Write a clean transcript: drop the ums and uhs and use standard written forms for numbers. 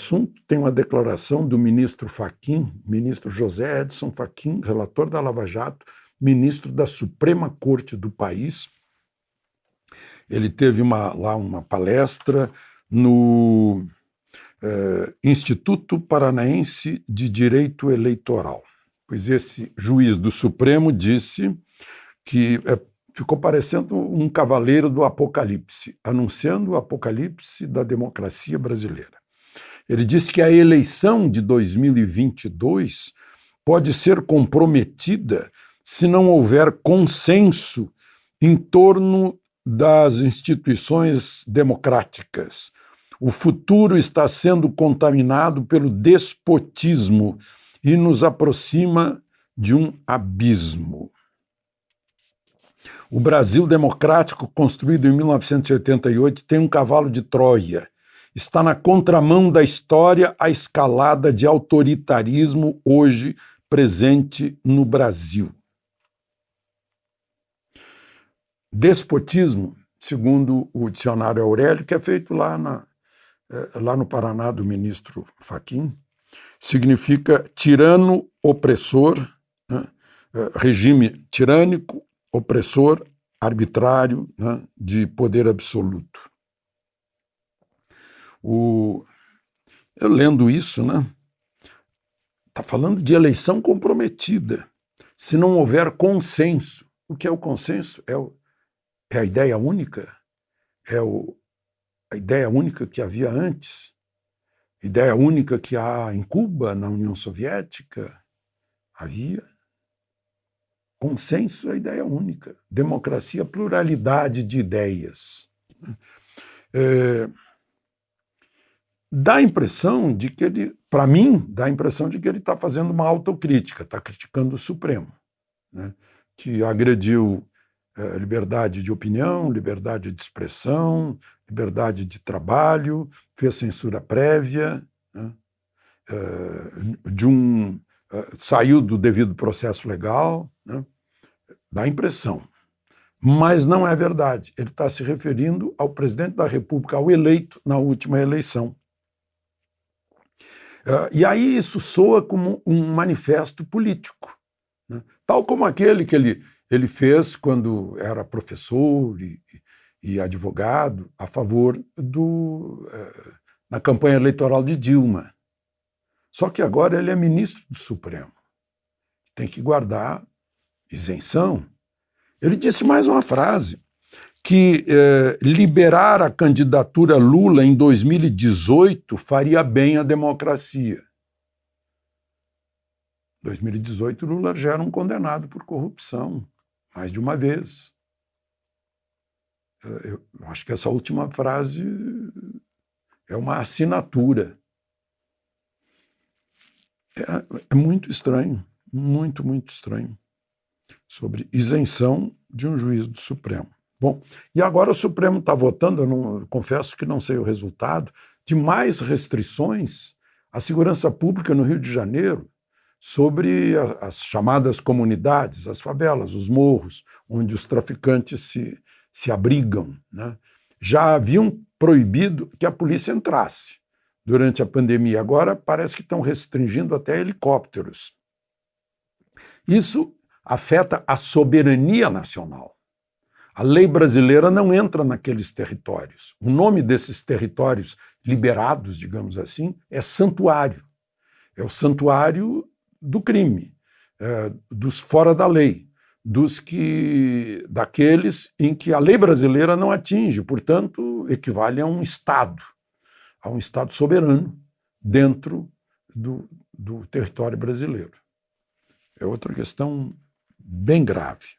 assunto, tem uma declaração do ministro Fachin, ministro José Edson Fachin, relator da Lava Jato, ministro da Suprema Corte do país. Ele teve lá uma palestra no Instituto Paranaense de Direito Eleitoral, pois esse juiz do Supremo disse que ficou parecendo um cavaleiro do Apocalipse, anunciando o apocalipse da democracia brasileira. Ele disse que a eleição de 2022 pode ser comprometida se não houver consenso em torno das instituições democráticas. O futuro está sendo contaminado pelo despotismo e nos aproxima de um abismo. O Brasil democrático, construído em 1988, tem um cavalo de Troia. Está na contramão da história a escalada de autoritarismo hoje presente no Brasil. Despotismo, segundo o dicionário Aurélio, que é feito lá no Paraná do ministro Fachin, significa tirano, opressor, né? Regime tirânico, opressor, arbitrário, né? De poder absoluto. Eu lendo isso, né? Está falando de eleição comprometida. Se não houver consenso. O que é o consenso? É a ideia única? A ideia única que havia antes? Ideia única que há em Cuba, na União Soviética? Havia. Consenso é a ideia única. Democracia, pluralidade de ideias. Dá a impressão de que para mim, dá a impressão de que ele está fazendo uma autocrítica, está criticando o Supremo, né? Que agrediu liberdade de opinião, liberdade de expressão, liberdade de trabalho, fez censura prévia, né? Saiu do devido processo legal, né? Dá a impressão. Mas não é verdade. Ele está se referindo ao presidente da República, ao eleito na última eleição. E aí isso soa como um manifesto político, né? Tal como aquele que ele fez quando era professor e advogado a favor na campanha eleitoral de Dilma. Só que agora ele é ministro do Supremo. Tem que guardar isenção. Ele disse mais uma frase, que liberar a candidatura Lula em 2018 faria bem à democracia. Em 2018, Lula já era um condenado por corrupção, mais de uma vez. Eu acho que essa última frase é uma assinatura. É muito estranho, muito, muito estranho, sobre isenção de um juiz do Supremo. Bom, e agora o Supremo está votando, eu confesso que não sei o resultado, de mais restrições à segurança pública no Rio de Janeiro, sobre as chamadas comunidades, as favelas, os morros, onde os traficantes se abrigam, né? Já haviam proibido que a polícia entrasse durante a pandemia. Agora parece que estão restringindo até helicópteros. Isso afeta a soberania nacional. A lei brasileira não entra naqueles territórios. O nome desses territórios liberados, digamos assim, é santuário. É o santuário do crime, dos fora da lei, daqueles em que a lei brasileira não atinge, portanto, equivale a um Estado soberano dentro do território brasileiro. É outra questão bem grave.